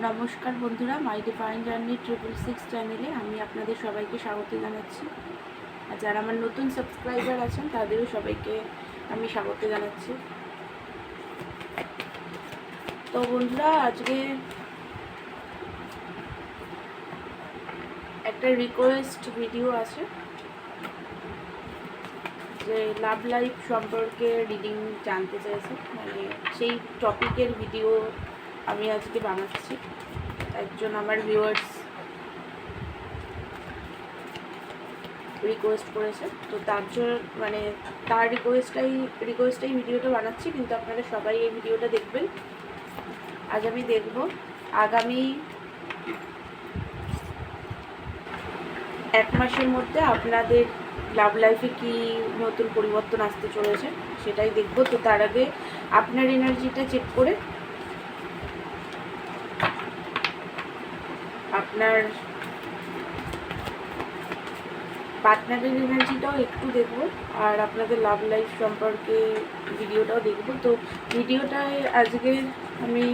নমস্কার বন্ধুরা, মাই divine journey 666 চ্যানেলে আমি আপনাদের সবাইকে স্বাগত জানাচ্ছি। আর যারা আমার নতুন সাবস্ক্রাইবার আছেন তাদেরও সবাইকে আমি স্বাগত জানাচ্ছি। তো বন্ধুরা, আজকে একটা রিকোয়েস্ট ভিডিও আছে যে লাভ লাইফ সম্পর্কে রিডিং জানতে চাইছে, মানে সেই টপিকের ভিডিও আমি আজকে বানাচ্ছি। একজন আমার ভিউয়ার্স রিকোয়েস্ট করেছে, তো তার জন্য মানে তার রিকোয়েস্টাই ভিডিওটা বানাচ্ছি। কিন্তু আপনারা সবাই এই ভিডিওটা দেখবেন। আজ আমি দেখব আগামী 1 মাসের মধ্যে আপনাদের লাভ লাইফে কি নতুন পরিবর্তন আসতে চলেছে সেটাই দেখব। তো তার আগে আপনার এনার্জিটা চেক করে আপনার পার্টনারের এনার্জিটাও একটু দেখব, আর আপনাদের লাভ লাইফ সম্পর্কে ভিডিওটাও দেখব। তো ভিডিওটায় আজকে আমি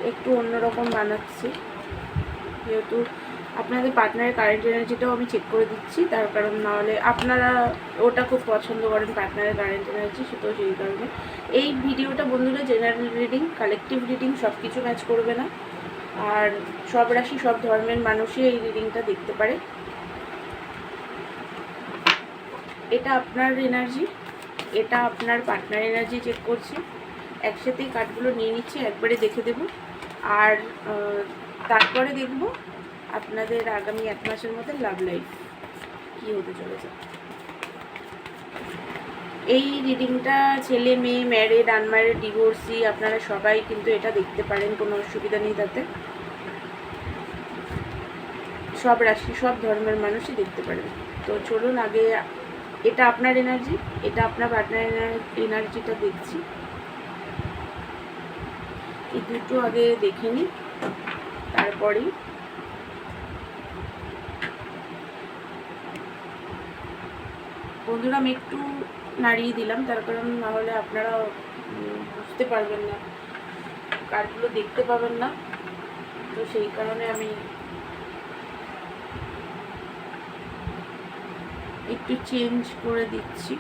একটু অন্যরকম বানাচ্ছি, যেহেতু আপনাদের পার্টনারের কারেন্ট এনার্জিটাও আমি চেক করে দিচ্ছি। তার কারণ নাহলে আপনারা ওটা খুব পছন্দ করেন পার্টনারের কারেন্ট এনার্জি, সেটাও সেই কারণে এই ভিডিওটা। বন্ধুরা, জেনারেল রিডিং, কালেকটিভ রিডিং সব কিছু ম্যাচ করবে না, আর সব রাশি সব ধর্মের মানুষই এই রিডিংটা দেখতে পারে। এটা আপনার এনার্জি, এটা আপনার পার্টনার এনার্জি চেক করছি। একসাথেই কার্ডগুলো নিয়ে নিচ্ছি, একবারে দেখে দেব, আর তারপরে দেখব আপনাদের আগামী 1 মাসের মধ্যে লাভ লাইফ কী হতে চলেছে। এই রিডিংটা ছেলে মেয়ে, ম্যারিড, আনম্যারিড, ডিভোর্সি আপনারা সবাই কিন্তু এটা দেখতে পারেন, কোনো অসুবিধা নেই তাতে। সব রাশি সব ধর্মের মানুষই দেখতে পারেন। তো চলুন আগে এটা আপনার এনার্জি, এটা আপনার পার্টনার এনার্জিটা দেখছি। এই দুটো আগে দেখে নিই, তারপরেই বন্ধুরা আমি একটু নাড়িয়ে দিলাম, তার কারণ না হলে আপনারা বুঝতে পারবেন না, কার্ডগুলো দেখতে পাবেন না। তো সেই কারণে আমি একটু চেঞ্জ করে দিচ্ছি।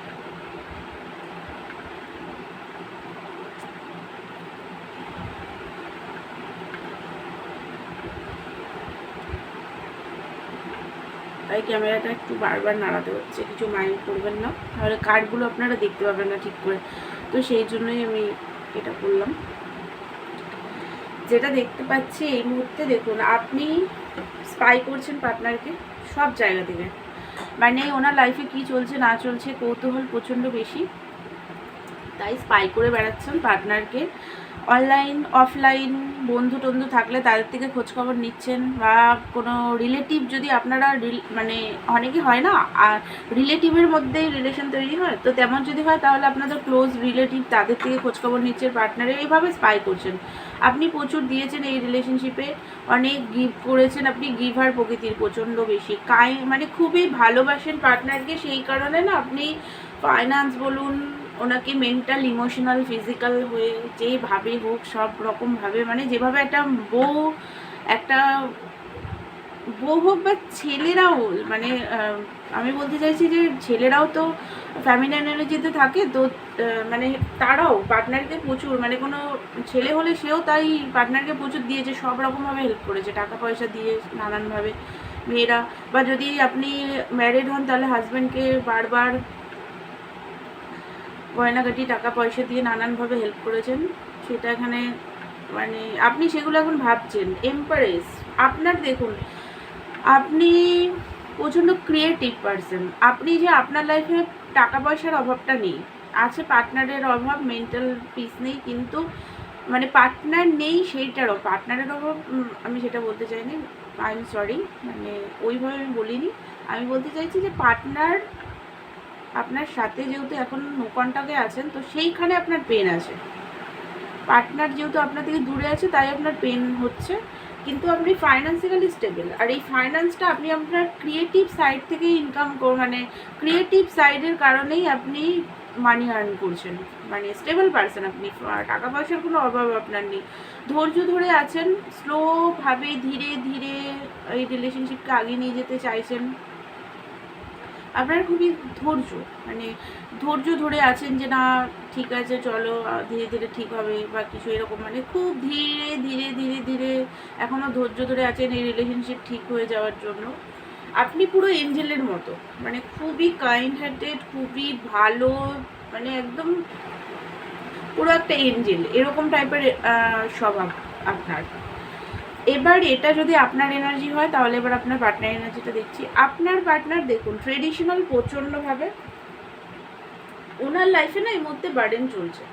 তাই ক্যামেরাটা একটু বারবার নাড়াতে হচ্ছে, কিছু মাইন্ড করবেন না, তাহলে কার্ডগুলো আপনারা দেখতে পাবেন না ঠিক করে। তো সেই জন্যই আমি এটা করলাম। যেটা দেখতে পাচ্ছি এই মুহূর্তে, দেখুন আপনি স্পাই করছেন পার্টনারকে সব জায়গা থেকে, মানে ওনার লাইফে কি চলছে না চলছে কৌতূহল প্রচণ্ড বেশি, তাই স্পাই করে বেড়াচ্ছেন পার্টনারকে। অনলাইন অফলাইন বন্ধু টন্ধু থাকলে তাদের থেকে খোঁজখবর নিচ্ছেন, বা কোনো রিলেটিভ যদি আপনারা মানে অনেকে হয় না আর রিলেটিভের মধ্যেই রিলেশন তৈরি হয়, তো তেমন যদি হয় তাহলে আপনাদের ক্লোজ রিলেটিভ তাদের থেকে খোঁজখবর নিচ্ছেন পার্টনারে, এইভাবে স্পাই করছেন। আপনি প্রচুর দিয়েছেন এই রিলেশনশিপে, অনেক গিভ করেছেন, আপনি গিভার প্রকৃতির প্রচণ্ড বেশি, মানে খুবই ভালোবাসেন পার্টনারকে। সেই কারণে না আপনি ফাইন্যান্স বলুন, ওনাকে মেন্টাল, ইমোশনাল, ফিজিক্যাল হয়ে যেইভাবে হোক সব রকমভাবে, মানে যেভাবে একটা বউ হোক বা ছেলেরাও, মানে আমি বলতে চাইছি যে ছেলেরাও তো ফ্যামিলিয়ান এনার্জিতে থাকে, তো মানে তারাও পার্টনারকে প্রচুর, মানে কোনো ছেলে হলে সেও তাই পার্টনারকে প্রচুর দিয়েছে, সব রকমভাবে হেল্প করেছে, টাকা পয়সা দিয়ে নানানভাবে মেয়েরা। বা যদি আপনি ম্যারিড হন তাহলে হাজব্যান্ডকে বারবার গয়নাগাটি টাকা পয়সা দিয়ে নানানভাবে হেল্প করেছেন, সেটা এখানে মানে আপনি সেগুলো এখন ভাবছেন। এম্পারেস আপনার, দেখুন আপনি প্রচণ্ড ক্রিয়েটিভ পারসন। আপনি যে আপনার লাইফে টাকা পয়সার অভাবটা নেই, আছে পার্টনারের অভাব, মেন্টাল পিস নেই, কিন্তু মানে পার্টনার নেই সেইটারও, পার্টনারের অভাব আমি সেটা বলতে চাইনি, আই এম সরি, মানে ওইভাবে আমি বলিনি। আমি বলতে চাইছি যে পার্টনার আপনার সাথে যেহেতু এখন নো কন্টাক্টে আছেন, তো সেইখানে আপনার পেন আছে। পার্টনার যেহেতু আপনার থেকে দূরে আছে তাই আপনার পেন হচ্ছে, কিন্তু আপনি ফাইন্যান্সিক্যালি স্টেবল। আর এই ফাইন্যান্সটা আপনি আপনার ক্রিয়েটিভ সাইড থেকে ইনকাম মানে ক্রিয়েটিভ সাইডের কারণেই আপনি মানি আর্ন করছেন, মানে স্টেবল পারসন আপনি, টাকা পয়সার কোনো অভাব আপনার নেই, ধৈর্য ধরে আছেন, স্লোভাবে ধীরে ধীরে এই রিলেশনশিপকে আগিয়ে নিয়ে যেতে চাইছেন। আপনার খুবই ধৈর্য, মানে ধৈর্য ধরে আছেন যে না ঠিক আছে চলো ধীরে ধীরে ঠিক হবে বা কিছু এরকম, মানে খুব ধীরে ধীরে ধীরে ধীরে এখনও ধৈর্য ধরে আছেন এই রিলেশনশিপ ঠিক হয়ে যাওয়ার জন্য। আপনি পুরো এঞ্জেলের মতো, মানে খুবই কাইন্ড হার্টেড, খুবই ভালো, মানে একদম পুরো একটা এঞ্জেল এরকম টাইপের স্বভাব আপনার। এবার এটা যদি আপনার এনার্জি হয় তাহলে এবার আপনার পার্টনার এনার্জিটা দেখছি। আপনার পার্টনার দেখুন ট্রেডিশনাল প্রচণ্ডভাবে, ওনার লাইফে না এই মুহূর্তে বার্ডেন চলছে।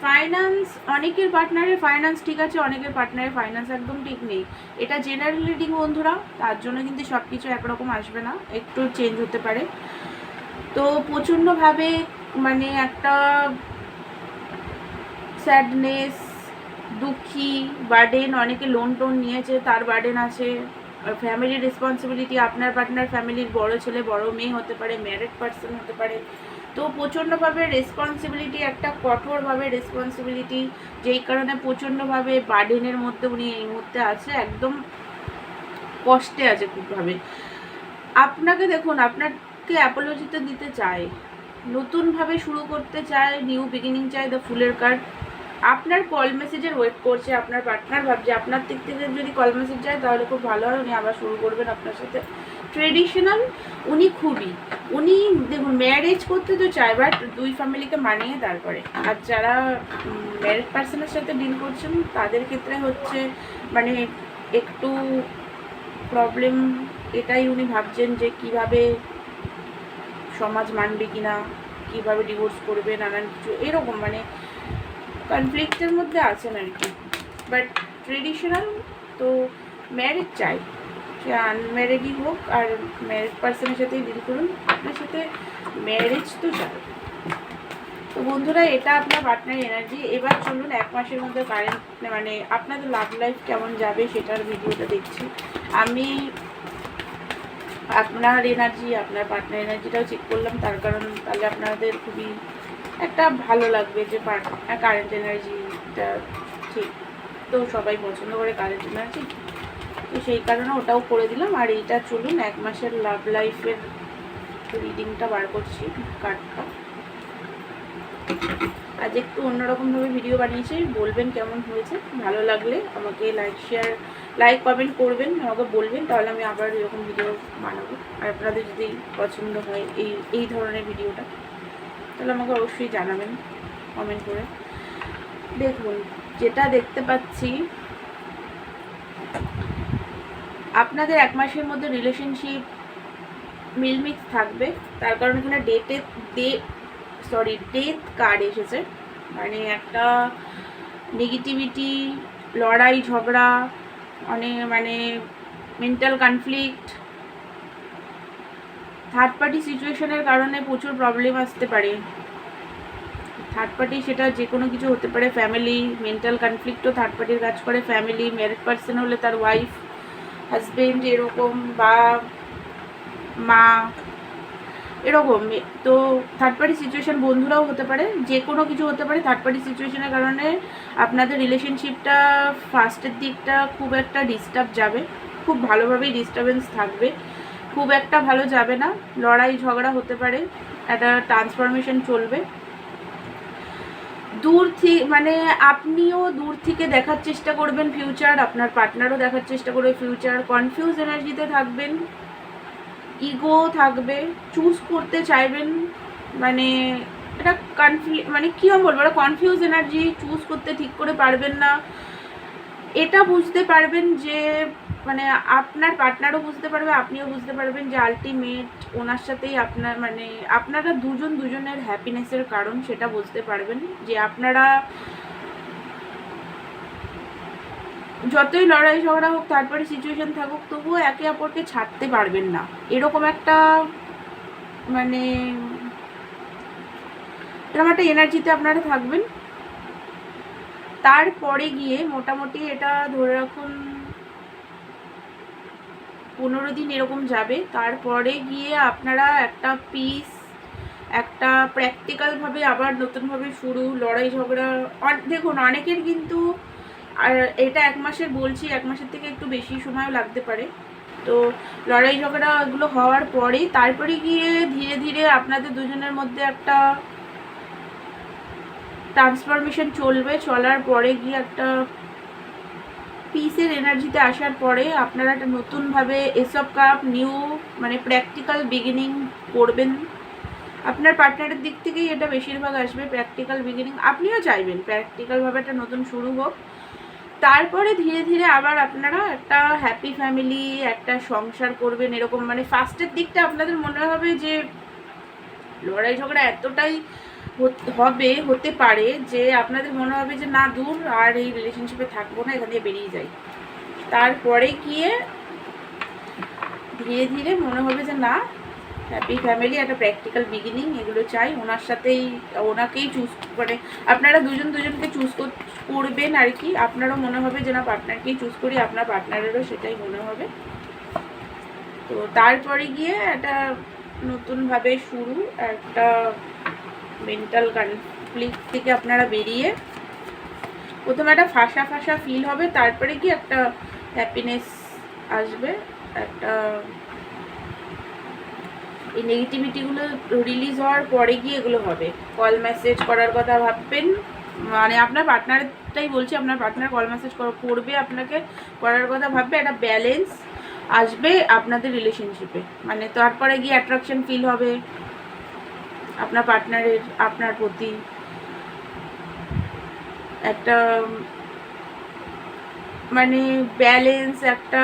ফাইন্যান্স, অনেকের পার্টনারের ফাইন্যান্স ঠিক আছে, অনেকের পার্টনারের ফাইন্যান্স একদম ঠিক নেই। এটা জেনারেল রিডিং বন্ধুরা, তার জন্য কিন্তু সব কিছু একরকম আসবে না, একটু চেঞ্জ হতে পারে। তো প্রচণ্ডভাবে মানে একটা স্যাডনেস, দুঃখী, বার্ডেন, অনেকে লোন টোন নিয়েছে তার বার্ডেন আছে, ফ্যামিলির রেসপন্সিবিলিটি, আপনার পার্টনার ফ্যামিলির বড় ছেলে বড় মেয়ে হতে পারে, ম্যারিড পার্সন হতে পারে। তো প্রচণ্ডভাবে রেসপন্সিবিলিটি, একটা কঠোরভাবে রেসপন্সিবিলিটি, যেই কারণে প্রচণ্ডভাবে বার্ডেনের মধ্যে উনি এই মুহূর্তে আছে, একদম কষ্টে আছে খুবভাবে। আপনাকে দেখুন, আপনাকে অ্যাপোলজিতে দিতে চায়, নতুনভাবে শুরু করতে চায়, নিউ বিগিনিং চায়, দ্য ফুলের কার্ড। আপনার কল মেসেজের ওয়েট করছে আপনার পার্টনার, ভাবছে আপনার দিক থেকে যদি কল মেসেজ যায় তাহলে খুব ভালো হয়, উনি আবার শুরু করবেন আপনার সাথে। ট্রেডিশনাল উনি খুবই, উনি দেখুন ম্যারেজ করতে তো চায়, বাট দুই ফ্যামিলিকে মানিয়ে তারপরে। আর যারা ম্যারিড পার্সনের সাথে ডিল করছেন তাদের ক্ষেত্রে হচ্ছে মানে একটু প্রবলেম, এটাই উনি ভাবছেন যে কিভাবে সমাজ মানবে কিনা, কিভাবে ডিভোর্স করবে, নানান কিছু এরকম, মানে কনফ্লিক্টের মধ্যে আছেন আর কি। বাট ট্রেডিশনাল তো ম্যারেজ চাই, সে আনম্যারেডই হোক, আর ম্যারেড পার্সনের সাথেই ডিল করুন, আপনার সাথে ম্যারেজ তো চাই। তো বন্ধুরা এটা আপনার পার্টনার এনার্জি। এবার চলুন 1 মাসের মধ্যে কারেন্ট মানে আপনাদের লাভ লাইফ কেমন যাবে সেটার ভিডিওটা দেখছি আমি। আপনার এনার্জি, আপনার পার্টনার এনার্জিটাও চেক করলাম, তার কারণ তাহলে আপনাদের খুবই একটা ভালো লাগবে যে কারেন্ট এনার্জিটা ঠিক, তো সবাই পছন্দ করে কারেন্ট এনার্জি, তো সেই কারণে ওটাও করে দিলাম। আর এইটা চলুন 1 মাসের লাভ লাইফের রিডিংটা বার করছি কার্ডটা। আজ একটু অন্যরকমভাবে ভিডিও বানিয়েছি, বলবেন কেমন হয়েছে, ভালো লাগলে আমাকে লাইক কমেন্ট করবেন, আমাকে বলবেন, তাহলে আমি আবার এরকম ভিডিও বানাবো। আর আপনাদের যদি পছন্দ হয় এই ধরনের ভিডিওটা তাহলে আমাকে অবশ্যই জানাবেন কমেন্ট করে। দেখুন যেটা দেখতে পাচ্ছি আপনাদের 1 মাসের মধ্যে রিলেশনশিপ মিলমিক্স থাকবে, তার কারণ এখানে ডেথ কার্ড এসেছে, মানে একটা নেগেটিভিটি, লড়াই ঝগড়া, মানে মেন্টাল কনফ্লিক্ট, থার্ড পার্টি সিচুয়েশনের কারণে প্রচুর প্রবলেম আসতে পারে। থার্ড পার্টি সেটা যে কোনো কিছু হতে পারে, ফ্যামিলি, মেন্টাল কনফ্লিক্টও থার্ড পার্টির কাজ করে, ফ্যামিলি, ম্যারিড পার্সন হলে তার ওয়াইফ, হাজবেন্ড এরকম, বা মা এরকম। তো থার্ড পার্টি সিচুয়েশান বন্ধুরাও হতে পারে, যে কোনো কিছু হতে পারে। থার্ড পার্টি সিচুয়েশনের কারণে আপনাদের রিলেশনশিপটা ফার্স্টের দিকটা খুব একটা ডিস্টার্ব যাবে, খুব ভালোভাবেই ডিস্টারবেন্স থাকবে, খুব একটা ভালো যাবে না, লড়াই ঝগড়া হতে পারে, একটা ট্রান্সফরমেশন চলবে। দূর থেকে মানে আপনিও দূর থেকে দেখার চেষ্টা করবেন ফিউচার, আপনার পার্টনারও দেখার চেষ্টা করবে ফিউচার, কনফিউজ এনার্জিতে থাকবেন, ইগো থাকবে, চুজ করতে চাইবেন, মানে এটা মানে কী বলবো, এটা কনফিউজ এনার্জি, চুজ করতে ঠিক করে পারবেন না। এটা বুঝতে পারবেন যে মানে আপনার পার্টনারও বুঝতে পারবে, আপনিও বুঝতে পারবেন যে আলটিমেট ওনার সাথেই আপনার মানে আপনারা দুজনের হ্যাপিনেসের কারণ, সেটা বুঝতে পারবেন যে আপনারা যতই লড়াই ঝগড়া হোক, থার্ড পার্টি সিচুয়েশন থাকুক, তবুও একে অপরকে ছাড়তে পারবেন না, এরকম একটা মানে এরকম একটা এনার্জিতে আপনারা থাকবেন। তারপরে গিয়ে মোটামুটি এটা ধরে রাখুন 15 দিন এরকম যাবে, তারপরে গিয়ে আপনারা একটা পিস, একটা প্র্যাকটিক্যালভাবে আবার নতুনভাবে শুরু, লড়াই ঝগড়া। দেখুন অনেকের কিন্তু, আর এটা 1 মাসের বলছি, 1 মাসের থেকে একটু বেশি সময়ও লাগতে পারে। তো লড়াই ঝগড়া এগুলো হওয়ার পরে তারপরে গিয়ে ধীরে ধীরে আপনাদের দুজনের মধ্যে একটা ট্রান্সফরমেশন চলবে। চলার পরে গিয়ে একটা পিসের এনার্জিতে আসার পরে আপনারা একটা নতুনভাবে এসব কাপ নিউ মানে প্র্যাকটিক্যাল বিগিনিং করবেন। আপনার পার্টনারের দিক থেকেই এটা বেশিরভাগ আসবে, প্র্যাকটিক্যাল বিগিনিং। আপনিও চাইবেন প্র্যাকটিক্যালভাবে একটা নতুন শুরু হোক। তারপরে ধীরে ধীরে আবার আপনারা একটা হ্যাপি ফ্যামিলি, একটা সংসার করবেন এরকম। মানে ফার্স্টের দিকটা আপনাদের মনে হবে যে লড়াই ঝগড়া এতটাই হতে পারে যে আপনাদের মনে হবে যে না, দূর, আর এই রিলেশনশিপে থাকবো না, এখান থেকে বেরিয়ে যাই। তারপরে গিয়ে ধীরে ধীরে মনে হবে যে না, হ্যাপি ফ্যামিলি, একটা প্র্যাকটিক্যাল বিগিনিং, এগুলো চাই। ওনাকেই চুজ, মানে আপনারা দুজনকে চুজ করবেন আর কি। আপনারও মনে হবে যে না, পার্টনারকেই চুজ করি, আপনার পার্টনারেরও সেটাই মনে হবে। তো তারপরে গিয়ে একটা নতুনভাবে শুরু, একটা মেন্টাল কনফ্লিক্ট থেকে আপনারা বেরিয়ে প্রথমে একটা ফাঁসা ফিল হবে, তারপরে কি একটা হ্যাপিনেস আসবে। একটা এই নেগেটিভিটিগুলো রিলিজ হওয়ার পরে গিয়ে এগুলো হবে। কল মেসেজ করার কথা ভাববেন, মানে আপনার পার্টনারটাই বলছি, আপনার পার্টনার কল মেসেজ করবে, আপনাকে করার কথা ভাববে। একটা ব্যালেন্স আসবে আপনাদের রিলেশনশিপে, মানে তারপরে গিয়ে অ্যাট্রাকশন ফিল হবে আপনার পার্টনারের আপনার প্রতি। একটা মানে ব্যালেন্স, একটা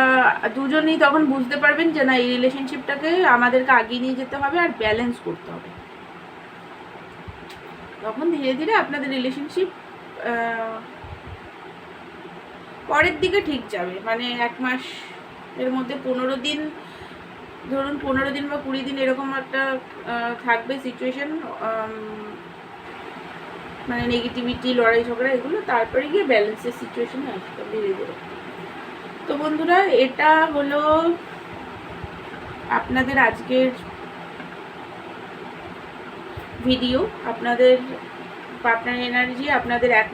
দুজনেই তখন বুঝতে পারবেন যে না, এই রিলেশনশিপটাকে আমাদেরকে আগিয়ে নিয়ে যেতে হবে আর ব্যালেন্স করতে হবে। তখন ধীরে ধীরে আপনাদের রিলেশনশিপ পরের দিকে ঠিক যাবে। মানে 1 মাস এর মধ্যে 15 দিন, ধরুন 15 দিন বা 20 দিন এরকম একটা থাকবে সিচুয়েশন, মানে নেগেটিভিটি, লড়াই ঝগড়া এগুলো। তারপরে গিয়ে ব্যালেন্সের সিচুয়েশনে আসবে ধীরে ধীরে। তো বন্ধুরা, এটা হলো আপনাদের আজকের ভিডিও। আপনাদের পার্টনার এনার্জি আপনাদের 1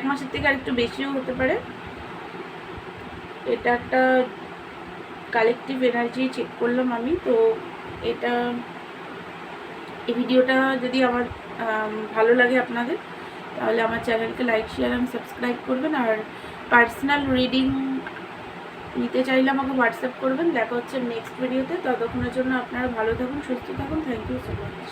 মাসের থেকে আর একটু বেশিও হতে পারে। এটা একটা কালেকটিভ এনার্জি চেক করলাম আমি। তো এই ভিডিওটা যদি আমার ভালো লাগে আপনাদের, তাহলে আমার চ্যানেলকে লাইক, শেয়ার এবং সাবস্ক্রাইব করবেন। আর পার্সোনাল রিডিং নিতে চাইলে আমাকে হোয়াটসঅ্যাপ করবেন। দেখা হচ্ছে নেক্সট ভিডিওতে। ততক্ষণের জন্য আপনারা ভালো থাকুন, সুস্থ থাকুন। Thank you so much.